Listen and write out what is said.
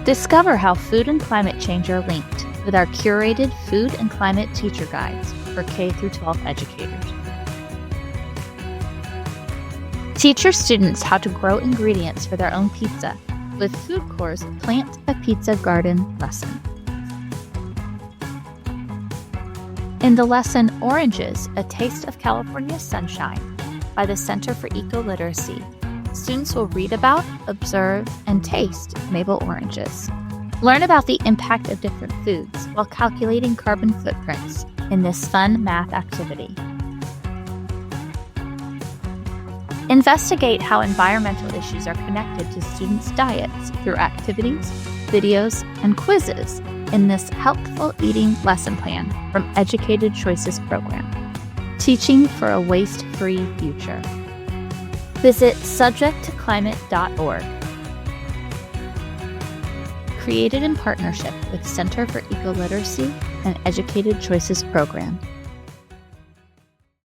Discover how food and climate change are linked with our curated food and climate teacher guides for K-12 educators. Teach your students how to grow ingredients for their own pizza with Food Corps' Plant a Pizza Garden lesson. In the lesson Oranges, A Taste of California Sunshine by the Center for Ecoliteracy, students will read about, observe, and taste maple oranges. Learn about the impact of different foods while calculating carbon footprints in this fun math activity. Investigate how environmental issues are connected to students' diets through activities, videos, and quizzes in this Healthful Eating lesson plan from Educated Choices program, Teaching for a Waste-Free Future. Visit SubjectToClimate.org. Created in partnership with Center for Ecoliteracy and Educated Choices program.